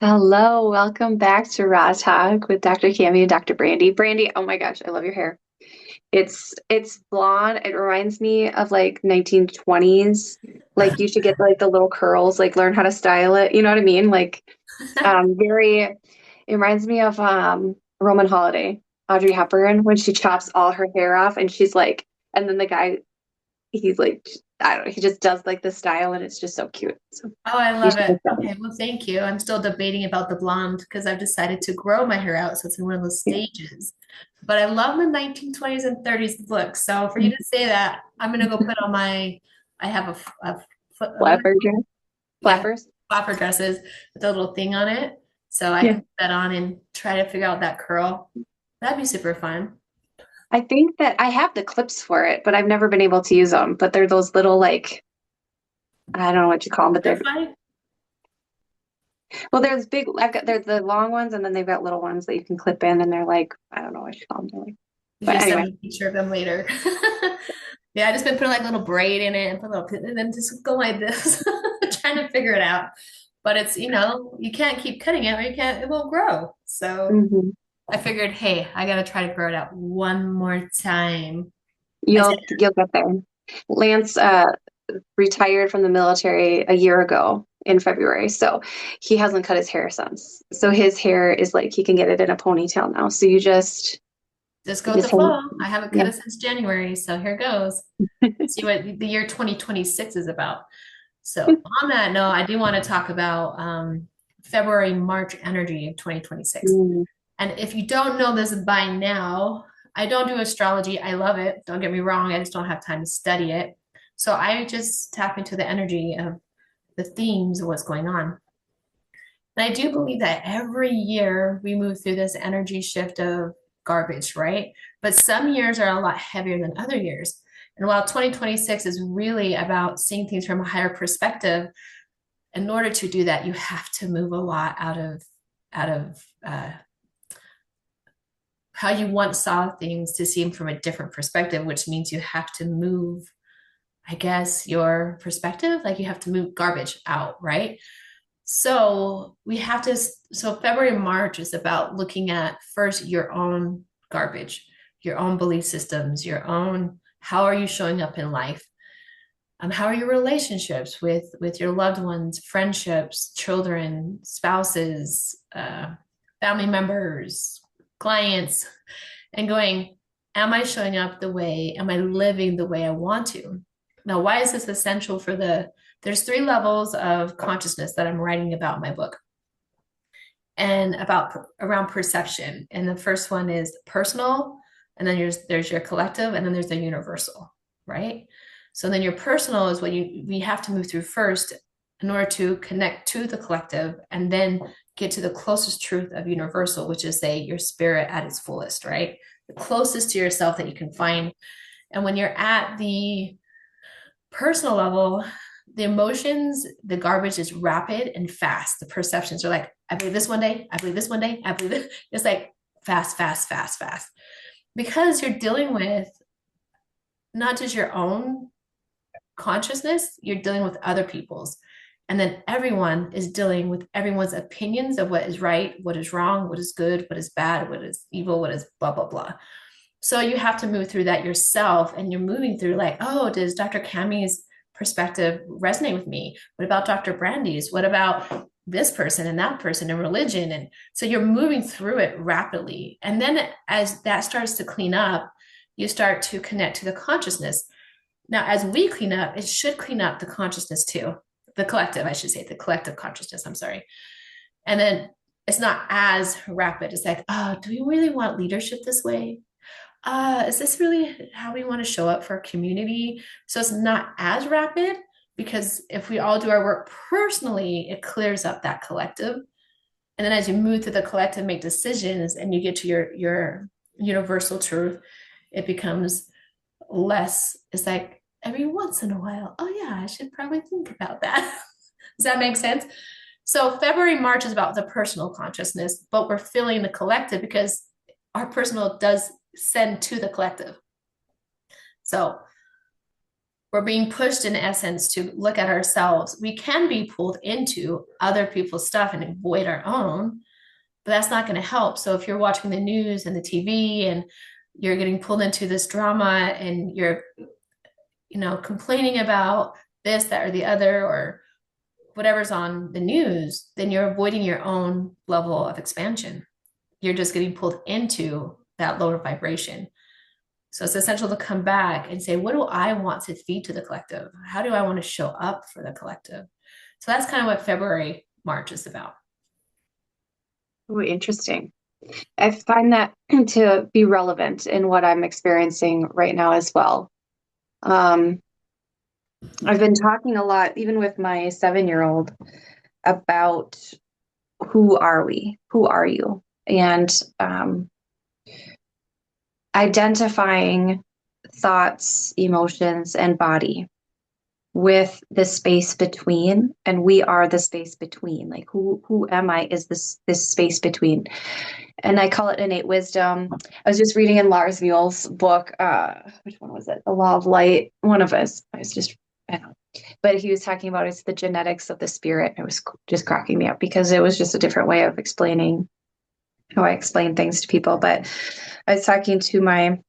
Hello, welcome back to Raw Talk with Dr. Cami and Dr. Brandee. Brandee, oh my gosh, I love your hair. It's blonde. It reminds me of like 1920s. Like you should get like the little curls, like learn how to style it. You know what I mean? Like it reminds me of Roman Holiday, Audrey Hepburn, when she chops all her hair off and she's like, and then the guy, he's like, I don't know, he just does like the style and it's just so cute. So Oh, I you love should it. look that Okay, well, thank you. I'm still debating about the blonde because I've decided to grow my hair out, so it's in one of those up. stages. But I love the 1920s and 30s look. So for you to say that, I'm gonna go put on I have what Flapper dress. yeah, Flappers. flapper dresses with a little thing on it. So I can Yeah. put that on and try to figure out that curl. That'd be super fun. I think that I have the clips for it, but I've never been able to use them. But they're those little like I don't know what you call them, but they're Butterfly? well, there's big. I've got there's the long ones, and then they've got little ones that you can clip in, and they're like I don't know what you call them. They're like, You but should send anyway, me a picture of them later. Yeah, I just been putting like little braid in it and put a little, and then just go like this, trying to figure it out. But it's, you can't keep cutting it or it won't grow. So hmm I figured, hey, I gotta try to grow it out one more time. I said, you'll get there. Lance retired from the military a year ago in February, so he hasn't cut his hair since. So his hair is like he can get it in a ponytail now. So just you go with the just hang, flow. I haven't yeah. cut it since January, so here goes. See what the year 2026 is about. So on that note, I do want to talk about February, March energy of 2026. Mm. And if you don't know this by now, I don't do astrology. I love it. Don't get me wrong. I just don't have time to study it. So I just tap into the energy of the themes of what's going on. And I do believe that every year we move through this energy shift of garbage, right? But some years are a lot heavier than other years. And while 2026 is really about seeing things from a higher perspective, in order to do that, you have to move a lot out of how you once saw things to see them from a different perspective, which means you have to move, I guess, your perspective. Like you have to move garbage out, right? So February, March is about looking at first your own garbage, your own belief systems, how are you showing up in life? How are your relationships with your loved ones, friendships, children, spouses, family members, clients, and going, am I showing up am I living the way I want to? Now, why is this essential there's three levels of consciousness that I'm writing about in my book and around perception. And the first one is personal, and then there's your collective, and then there's the universal, right? So then your personal is what we have to move through first in order to connect to the collective and then get to the closest truth of universal, which is say your spirit at its fullest, right? The closest to yourself that you can find. And when you're at the personal level, the emotions, the garbage is rapid and fast. The perceptions are like, I believe this one day, I believe this one day, I believe this. It's like fast, fast, fast, fast. Because you're dealing with not just your own consciousness, you're dealing with other people's. And then everyone is dealing with everyone's opinions of what is right, what is wrong, what is good, what is bad, what is evil, what is blah, blah, blah. So you have to move through that yourself, and you're moving through like, oh, does Dr. Cami's perspective resonate with me? What about Dr. Brandee's? What about this person and that person and religion? And so you're moving through it rapidly. And then as that starts to clean up, you start to connect to the consciousness. Now, as we clean up, it should clean up the consciousness too. The collective, I should say, the collective consciousness. I'm sorry. And then it's not as rapid. It's like, oh, do we really want leadership this way? Is this really how we want to show up for our community? So it's not as rapid because if we all do our work personally, it clears up that collective. And then as you move through the collective, make decisions, and you get to your universal truth, it becomes less. It's like every once in a while, oh yeah, I should probably think about that. Does that make sense? So February, March is about the personal consciousness, but we're feeling the collective because our personal does send to the collective. So we're being pushed in essence to look at ourselves. We can be pulled into other people's stuff and avoid our own, but that's not going to help. So if you're watching the news and the TV and you're getting pulled into this drama and you're, complaining about this, that, or the other, or whatever's on the news, then you're avoiding your own level of expansion. You're just getting pulled into that lower vibration. So it's essential to come back and say, what do I want to feed to the collective? How do I want to show up for the collective? So that's kind of what February, March is about. Oh, interesting. I find that to be relevant in what I'm experiencing right now as well. Um, I've been talking a lot, even with my 7-year-old, about who are we? Who are you? And identifying thoughts, emotions, and body with the space between, and we are the space between. Like who am I is this space between. And I call it innate wisdom. I was just reading in Lars Muel's book, which one was it? The Law of Light. One of us. I don't know. But he was talking about it's the genetics of the spirit. It was just cracking me up because it was just a different way of explaining how I explain things to people. But I was talking to my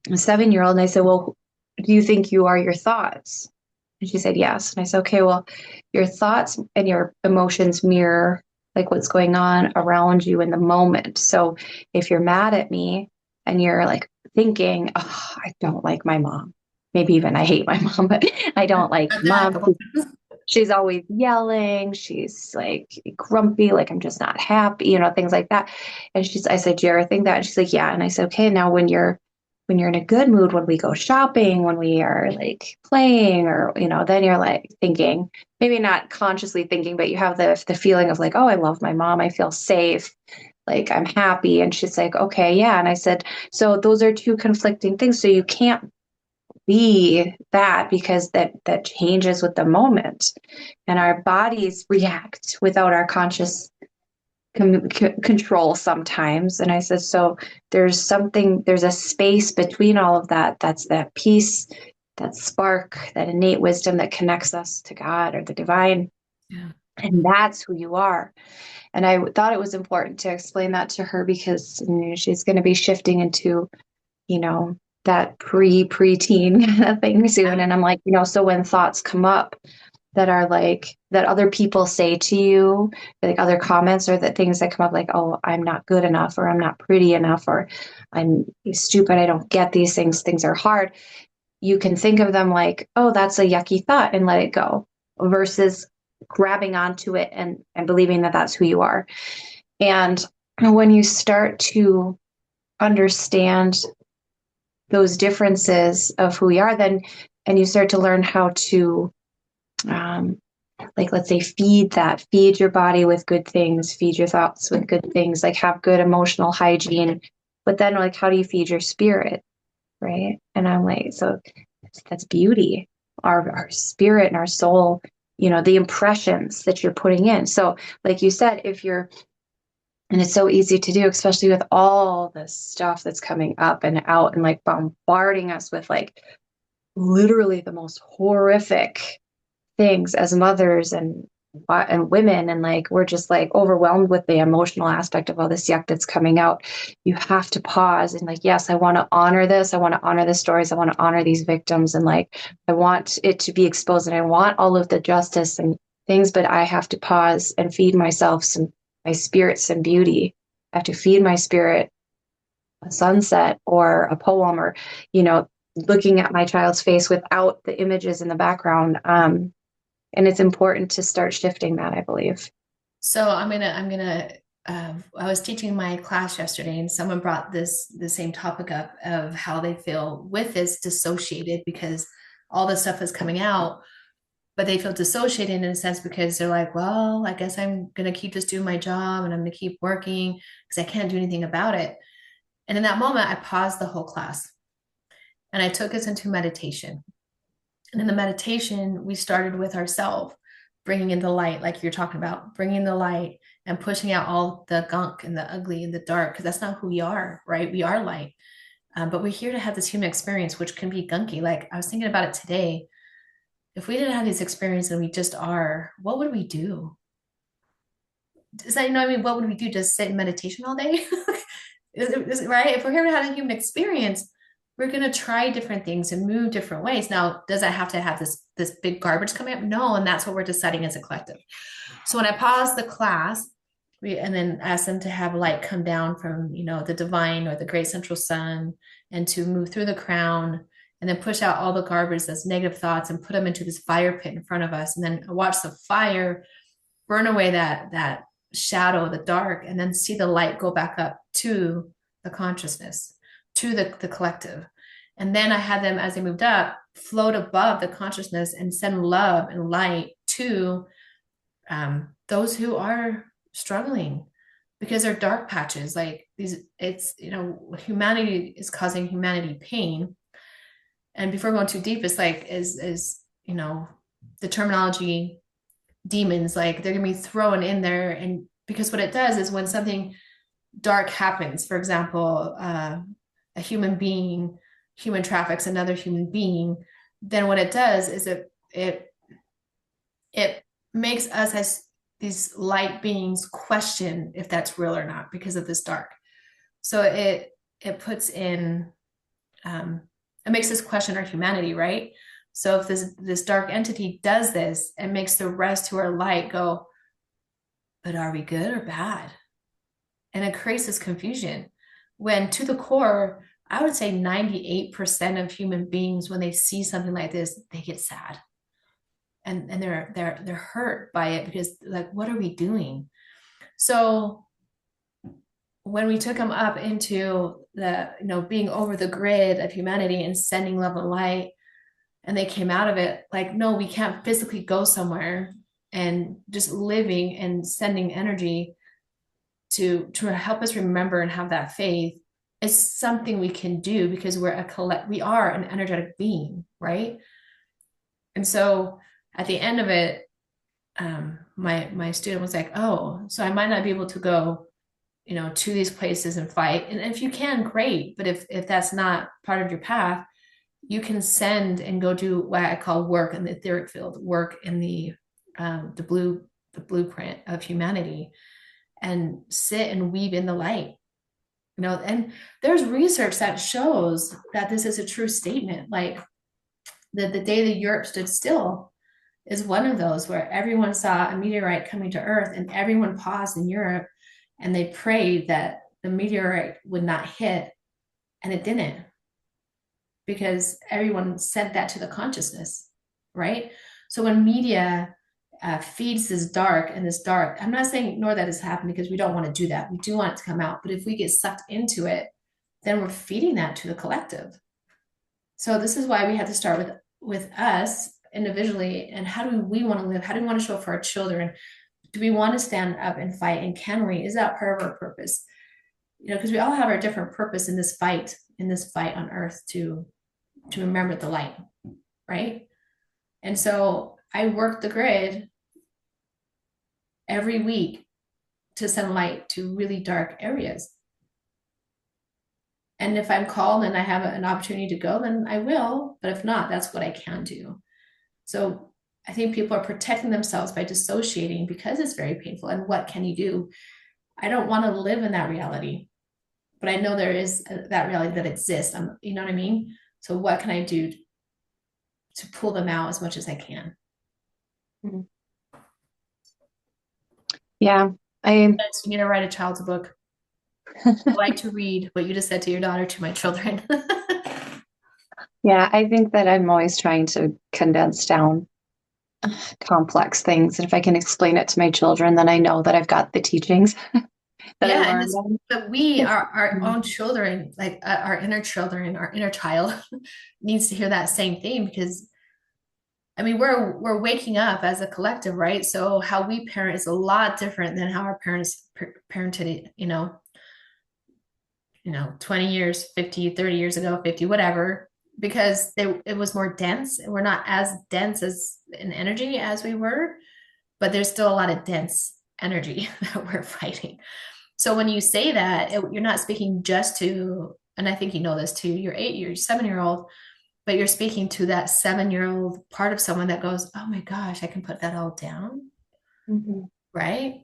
7-year-old and I said, well, do you think you are your thoughts? And she said, yes. And I said, okay, well, your thoughts and your emotions mirror like what's going on around you in the moment. So if you're mad at me and you're like thinking, oh, I don't like my mom, maybe even I hate my mom, but I don't like Got that a mom. couple times. She's always yelling. She's like grumpy, like I'm just not happy, things like that. And I said, do you ever think that? And she's like, yeah. And I said, okay, now when you're in a good mood, when we go shopping, when we are like playing or, then you're like thinking, maybe not consciously thinking, but you have the feeling of like, oh, I love my mom. I feel safe. Like I'm happy. And she's like, okay, yeah. And I said, so those are two conflicting things. So you can't be that because that changes with the moment and our bodies react without our conscious control sometimes. And I said, so there's a space between all of that. That's that peace, that spark, that innate wisdom that connects us to God or the divine. Yeah. And that's who you are. And I thought it was important to explain that to her because she's going to be shifting into, you know, that preteen thing soon. And I'm like, so when thoughts come up, that are like that other people say to you, like other comments or that things that come up like, oh, I'm not good enough or I'm not pretty enough or I'm stupid, I don't get these things are hard. You can think of them like, oh, that's a yucky thought and let it go versus grabbing onto it and believing that that's who you are. And when you start to understand those differences of who we are, then and you start to learn how to um, like let's say feed your body with good things, feed your thoughts with good things, like have good emotional hygiene. But then like how do you feed your spirit, right? And I'm like, so that's beauty, our spirit and our soul, the impressions that you're putting in. So like you said, if you're and it's so easy to do, especially with all this stuff that's coming up and out and like bombarding us with like literally the most horrific things as mothers and women, and like we're just like overwhelmed with the emotional aspect of all this yuck that's coming out. You have to pause and like, yes, I want to honor this, I want to honor the stories, I want to honor these victims, and like I want it to be exposed and I want all of the justice and things, but I have to pause and feed myself my spirit some beauty. I have to feed my spirit a sunset or a poem or looking at my child's face without the images in the background. And it's important to start shifting that, I believe. So I was teaching my class yesterday and someone brought the same topic up of how they feel with this dissociated because all this stuff is coming out, but they feel dissociated in a sense because they're like, well, I guess I'm going to keep just doing my job and I'm going to keep working because I can't do anything about it. And in that moment, I paused the whole class and I took us into meditation. And in the meditation, we started with ourselves, bringing in the light, like you're talking about, bringing the light and pushing out all the gunk and the ugly and the dark, because that's not who we are, right? We are light. But we're here to have this human experience, which can be gunky. Like I was thinking about it today. If we didn't have these experiences and we just are, what would we do? Is that, what I mean? What would we do? Just sit in meditation all day? Right? If we're here to have a human experience, we're going to try different things and move different ways. Now, does that have to have this big garbage coming up? No, and that's what we're deciding as a collective. So when I paused the class, and then asked them to have light come down from, the divine or the great central sun, and to move through the crown, and then push out all the garbage that's negative thoughts and put them into this fire pit in front of us, and then watch the fire burn away that shadow, the dark, and then see the light go back up to the consciousness, to the collective. And then I had them, as they moved up, float above the consciousness and send love and light to those who are struggling, because they're dark patches. Like these, it's, humanity is causing humanity pain. And before going too deep, it's like, is the terminology demons, like they're gonna be thrown in there. And because what it does is when something dark happens, for example, a human traffics another human being, then what it does is it makes us as these light beings question if that's real or not because of this dark. So it puts in it makes us question our humanity, right? So if this dark entity does this, it makes the rest who are light go, but are we good or bad? And it creates this confusion when, to the core, I would say 98% of human beings, when they see something like this, they get sad. And they're hurt by it, because like, what are we doing? So when we took them up into the, being over the grid of humanity and sending love and light, and they came out of it like, no, we can't physically go somewhere, and just living and sending energy to help us remember and have that faith is something we can do, because we are an energetic being, right? And so at the end of it, my student was like, oh, so I might not be able to go, to these places and fight. And if you can, great. But if that's not part of your path, you can send and go do what I call work in the etheric field, work in the blueprint of humanity, and sit and weave in the light. And there's research that shows that this is a true statement. Like the day the Europe stood still is one of those, where everyone saw a meteorite coming to Earth, and everyone paused in Europe and they prayed that the meteorite would not hit, and it didn't, because everyone sent that to the consciousness, right? So when media feeds this dark, I'm not saying ignore that is happening, because we don't want to do that. We do want it to come out. But if we get sucked into it, then we're feeding that to the collective. So this is why we have to start with us individually. And how do we want to live? How do we want to show up for our children? Do we want to stand up and fight? And can we? Is that part of our purpose? Because we all have our different purpose in this fight on Earth to remember the light, right? And so I work the grid every week to send light to really dark areas. And if I'm called and I have an opportunity to go, then I will. But if not, that's what I can do. So I think people are protecting themselves by dissociating, because it's very painful. And what can you do? I don't want to live in that reality, but I know there is that reality that exists. You know what I mean? So what can I do to pull them out as much as I can? Yeah. You need to write a child's book. I like to read what you just said to your daughter to my children. Yeah, I think that I'm always trying to condense down complex things. And if I can explain it to my children, then I know that I've got the teachings that I learned. But we are our own children, like our inner children, our inner child needs to hear that same thing, because I mean, we're waking up as a collective, right? So how we parent is a lot different than how our parents parented, 20 years, 50, 30 years ago, 50, whatever, because it was more dense. We're not as dense as in energy as we were, but there's still a lot of dense energy that we're fighting. So when you say that, you're not speaking just to and I think you know this too, your 8 year, 7 year old, but you're speaking to that 7 year old part of someone that goes, oh my gosh, I can put that all down, Mhm. right?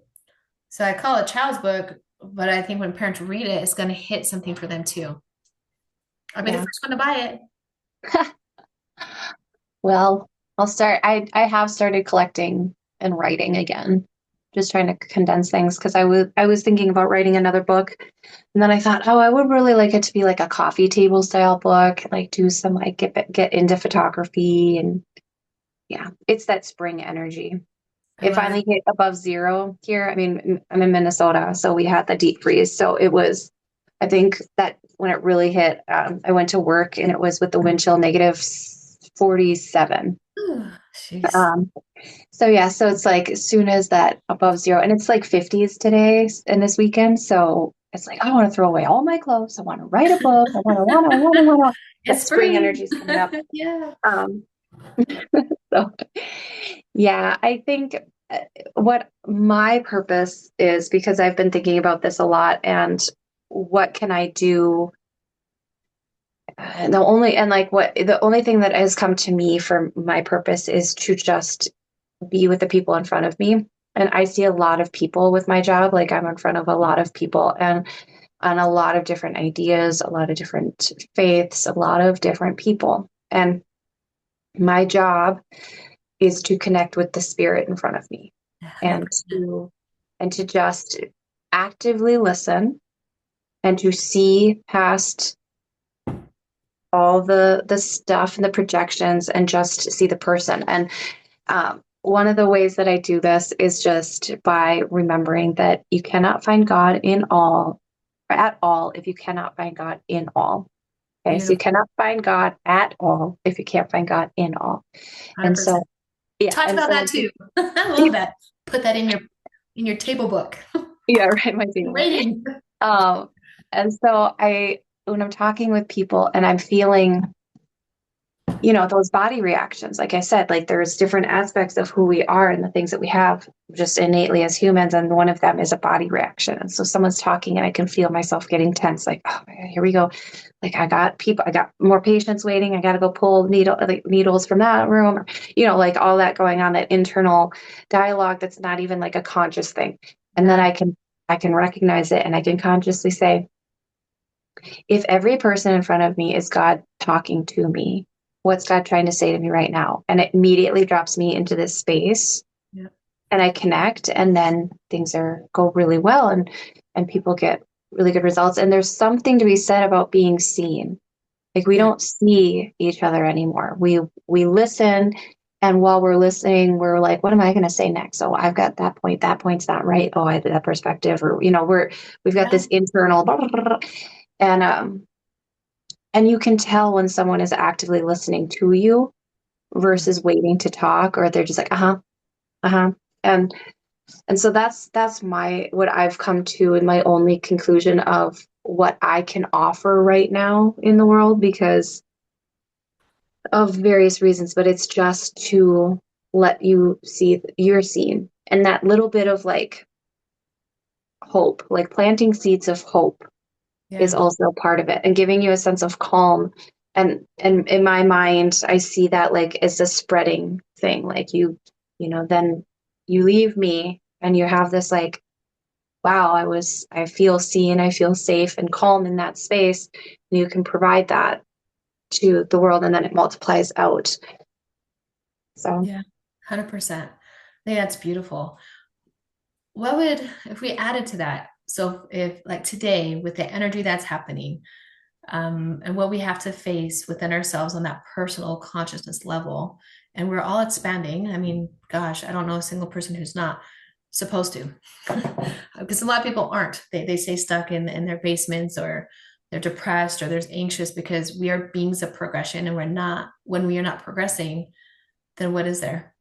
So I call it child's book, but I think when parents read it, it's going to hit something for them too. I'll be the Yeah. first one to buy it. Well, I have started collecting and writing again. Just trying to condense things because I was thinking about writing another book. And then I thought, oh, I would really like it to be like a coffee table style book, like do some like get into photography and yeah, it's that spring energy. I It love it. finally hit above zero here. I mean, I'm in Minnesota, so we had the deep freeze. So it was, I think that when it really hit, I went to work and it was with the wind chill negative 47. Ooh, jeez. Um, so yeah, so it's like as soon as that above zero, and it's like 50s today and this weekend. So it's like I want to throw away all my clothes. I want to write a book. I want to. It's That spring spring. energy is coming up. Yeah. Um, so yeah, I think what my purpose is because I've been thinking about this a lot and what can I do? The only thing that has come to me for my purpose is to just be with the people in front of me. And I see a lot of people with my job. Like I'm in front of a lot of people and on a lot of different ideas, a lot of different faiths, a lot of different people. And my job is to connect with the spirit in front of me and 100%. to just actively listen and to see past all the stuff and the projections and just see the person. And one of the ways that I do this is just by remembering that you cannot find God in all or at all if you cannot find God in all. Okay, so you Beautiful. cannot find God at all if you can't find God in all. And so 100%. yeah, Talked and about so that too. I love that. Put that in your table book. yeah, right, my table. Waiting. Um, and so when I'm talking with people and I'm feeling, those body reactions, like I said, like there's different aspects of who we are and the things that we have just innately as humans. And one of them is a body reaction. And so someone's talking and I can feel myself getting tense, like, oh, my God, here we go. Like I got more patients waiting. I got to go pull needles from that room, like all that going on, that internal dialogue that's not even like a conscious thing. And then Yeah. I can recognize it and I can consciously say, if every person in front of me is God talking to me, what's God trying to say to me right now? And it immediately drops me into this space Yeah. and I connect and then things go really well and people get really good results. And there's something to be said about being seen. Like we Yeah. don't see each other anymore. We listen and while we're listening, we're like, what am I going to say next? Oh, I've got that point. That point's not right. Oh, I had that perspective. Or, we've got Yeah. this internal and you can tell when someone is actively listening to you Yeah. versus waiting to talk, or they're just like, uh-huh, uh-huh. And so that's my what I've come to in my only conclusion of what I can offer right now in the world because of various reasons, but it's just to let you see you're seen. And that little bit of like hope, like planting seeds of hope is Yeah. also part of it and giving you a sense of calm and in my mind I see that like as a spreading thing like then you leave me and you have this like wow I feel seen, I feel safe and calm in that space and you can provide that to the world and then it multiplies out. So Yeah. 100%. I think that's beautiful. What would, if we added to that? So if like today with the energy that's happening, and what we have to face within ourselves on that personal consciousness level. And we're all expanding. I mean, gosh, I don't know a single person who's not supposed to, because a lot of people aren't. They stay stuck in their basements or they're depressed or they're anxious because we are beings of progression and we're not, when we are not progressing, then what is there?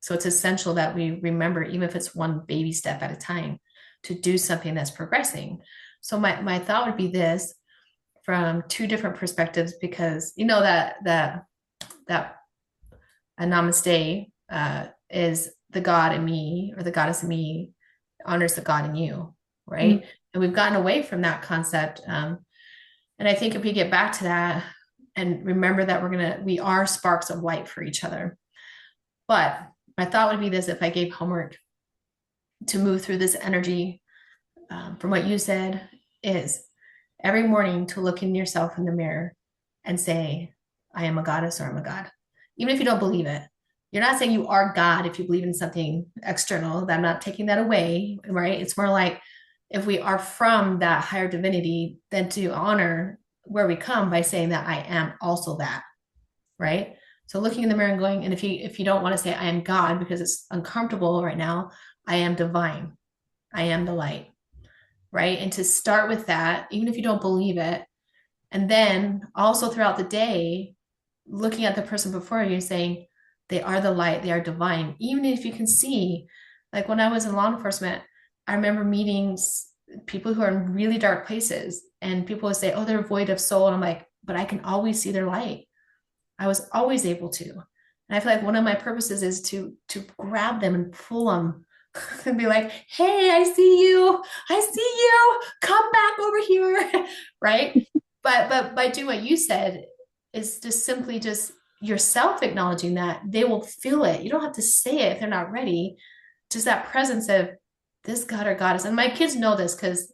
So it's essential that we remember, even if it's one baby step at a time, to do something that's progressing. So my thought would be this from two different perspectives because you know that a namaste is the God in me or the goddess in me honors the God in you, mm, right? And we've gotten away from that concept. And I think if we get back to that and remember that we are sparks of light for each other. But my thought would be this: if I gave homework to move through this energy, from what you said, is every morning to look in yourself in the mirror and say, I am a goddess or I'm a god. Even if you don't believe it. You're not saying you are God if you believe in something external. I'm not taking that away, right? It's more like if we are from that higher divinity, then to honor where we come by saying that I am also that, right? So looking in the mirror and going, and if you don't want to say I am God because it's uncomfortable right now, I am divine. I am the light, right? And to start with that, even if you don't believe it, and then also throughout the day, looking at the person before you saying, they are the light, they are divine. Even if you can see, like when I was in law enforcement, I remember meeting people who are in really dark places, and people would say, oh, they're void of soul. And I'm like, but I can always see their light. I was always able to. And I feel like one of my purposes is to grab them and pull them and be like, hey, I see you. I see you. Come back over here. Right. But by doing what you said is just simply just yourself acknowledging that they will feel it. You don't have to say it if they're not ready. Just that presence of this God or goddess. And my kids know this because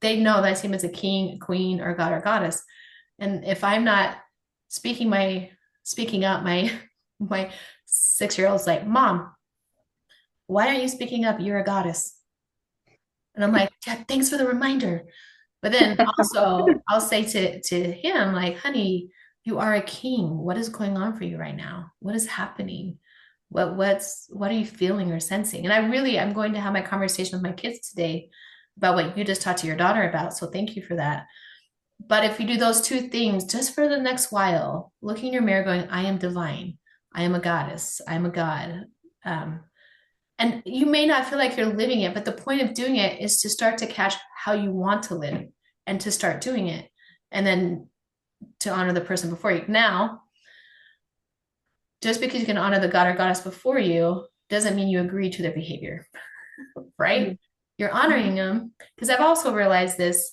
they know that I see him as a king, a queen, or god or goddess. And if I'm not speaking up, my 6-year-old's like, Mom, why aren't you speaking up? You're a goddess. And I'm like, yeah, thanks for the reminder. But then also I'll say to him, like, honey, you are a king. What is going on for you right now? What is happening? What are you feeling or sensing? And I'm going to have my conversation with my kids today about what you just talked to your daughter about. So thank you for that. But if you do those two things just for the next while, looking in your mirror, going, I am divine, I am a goddess, I am a god. Um, and you may not feel like you're living it, but the point of doing it is to start to catch how you want to live and to start doing it. And then to honor the person before you. Now, just because you can honor the god or goddess before you doesn't mean you agree to their behavior, right? You're honoring them. Because I've also realized this.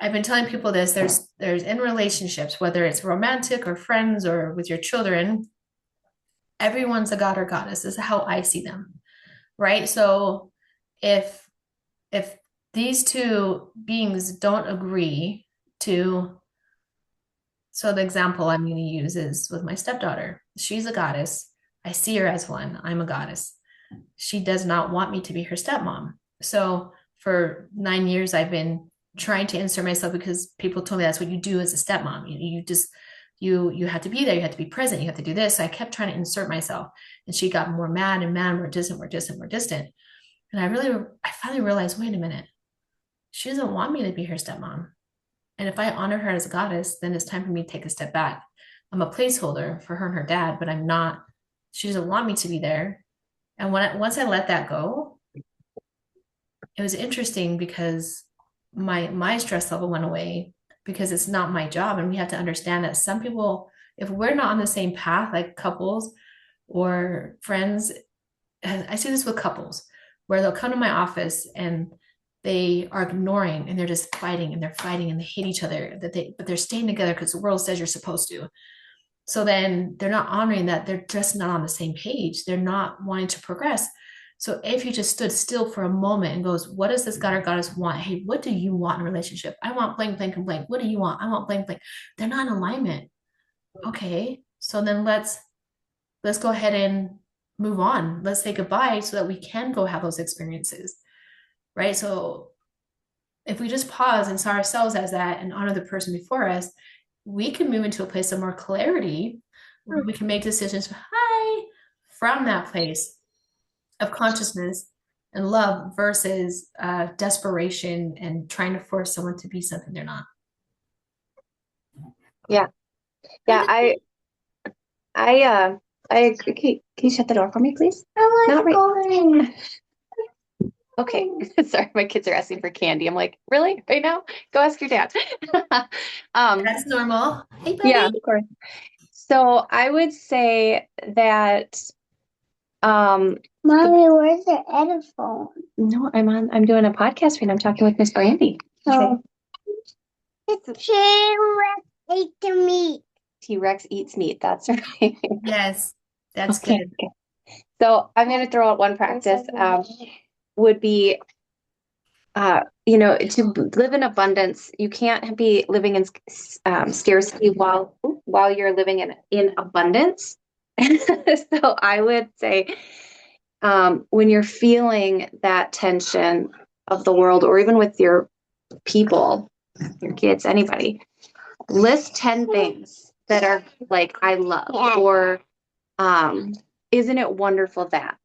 I've been telling people this. There's in relationships, whether it's romantic or friends or with your children, everyone's a god or goddess. This is how I see them, right? So if if these two beings don't agree to, so the example I'm going to use is with my stepdaughter. She's a goddess. I see her as one. I'm a goddess. She does not want me to be her stepmom. So for 9 years, I've been trying to insert myself because people told me that's what you do as a stepmom. You just you have to be there, you have to be present, you have to do this. So I kept trying to insert myself, and she got more mad and mad, more distant, more distant, more distant. And I finally realized, wait a minute, she doesn't want me to be her stepmom. And if I honor her as a goddess, then it's time for me to take a step back. I'm a placeholder for her and her dad, but I'm not. She doesn't want me to be there. And once I let that go, it was interesting because my stress level went away because it's not my job. And we have to understand that some people, if we're not on the same path, like couples or friends, I see this with couples where they'll come to my office and they are ignoring and they're just fighting and they're fighting and they hate each other, but they're staying together because the world says you're supposed to. So then they're not honoring that, they're just not on the same page. They're not wanting to progress. So if you just stood still for a moment and goes, what does this god or goddess want? Hey, what do you want in a relationship? I want blank, blank, and blank. What do you want? I want blank, blank. They're not in alignment. Okay. So then let's go ahead and move on. Let's say goodbye so that we can go have those experiences. Right. So if we just pause and saw ourselves as that and honor the person before us, we can move into a place of more clarity where we can make decisions from that place of consciousness and love versus desperation and trying to force someone to be something they're not. Yeah. Yeah. I agree. Can you shut the door for me, please? Not right. Going. Okay. Sorry, my kids are asking for candy. I'm like, really? Right now? Go ask your dad. That's normal. Hey, buddy. Yeah, of course. So I would say that Mommy, where's the headphone? No, I'm doing a podcast right now. I'm talking with Miss Brandee. Oh. T-Rex eats meat. T-Rex eats meat. That's right. Yes, that's Okay. good. So I'm going to throw out one practice. Would be to live in abundance. You can't be living in scarcity while you're living in abundance. So I would say, when you're feeling that tension of the world, or even with your people, your kids, anybody, list 10 things that are like, I love, or um, isn't it wonderful that?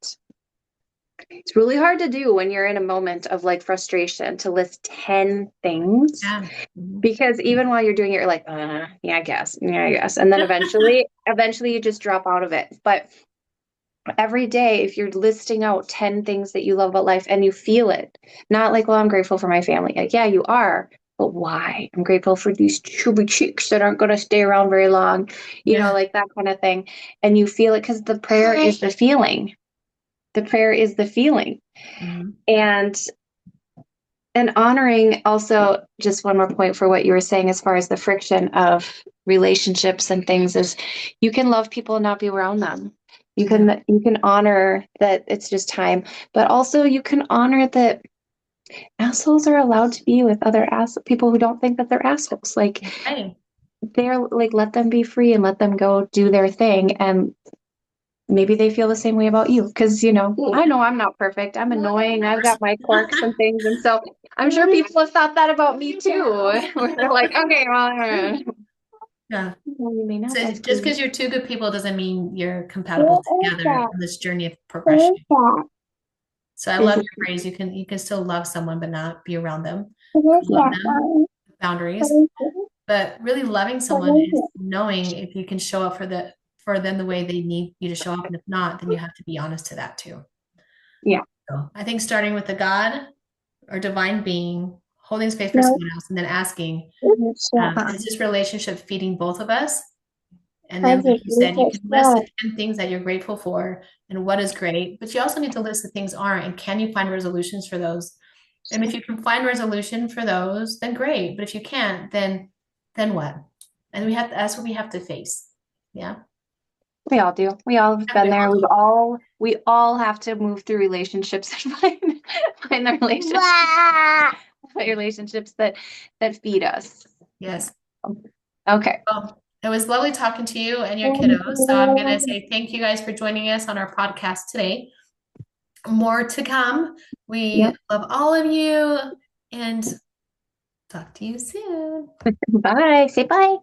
It's really hard to do when you're in a moment of like frustration to list 10 things, Yeah. Mhm. because even while you're doing it, you're like, yeah, I guess. Yeah, I guess. And then eventually you just drop out of it. But every day, if you're listing out 10 things that you love about life and you feel it, not like, well, I'm grateful for my family. Like, yeah, you are. But why? I'm grateful for these chubby cheeks that aren't going to stay around very long, Yeah. like that kind of thing. And you feel it because the prayer is the feeling. The prayer is the feeling. Mhm. And honoring, also, just one more point for what you were saying as far as the friction of relationships and things, is you can love people and not be around them. Yeah. You can honor that it's just time, but also you can honor that assholes are allowed to be with other people who don't think that they're assholes. Like, Exciting. they're like, let them be free and let them go do their thing, and maybe they feel the same way about you, because I know I'm not perfect. I'm annoying. I've got my quirks and things, and so I'm sure people have thought that about me too. Where they're like, okay, Yeah. well, you may not So like just me. because you're two good people doesn't mean you're compatible together on this journey of progression. So I love your phrase. You can still love someone but not be around them. Love them, boundaries. But really loving someone is knowing if you can show up for them the way they need you to show up. And if not, then you have to be honest to that too. Yeah. So I think starting with a God or divine being, holding space for No. someone else, and then asking, Yeah. is this relationship feeding both of us? And then, I like think you you said, you can just list the said. 10 things that you're grateful for and what is great, but you also need to list the things aren't. And can you find resolutions for those? And if you can find resolution for those, then great. But if you can't, then what? And that's what we have to face. Yeah. We all do. We all have Yeah, been we there. all do. We all have to move through relationships and find the relationships that feed us. Yes. Okay. Well, it was lovely talking to you and your kiddos. So I'm going to say thank you guys for joining us on our podcast today. More to come. We Yep. love all of you and talk to you soon. Bye. Say bye.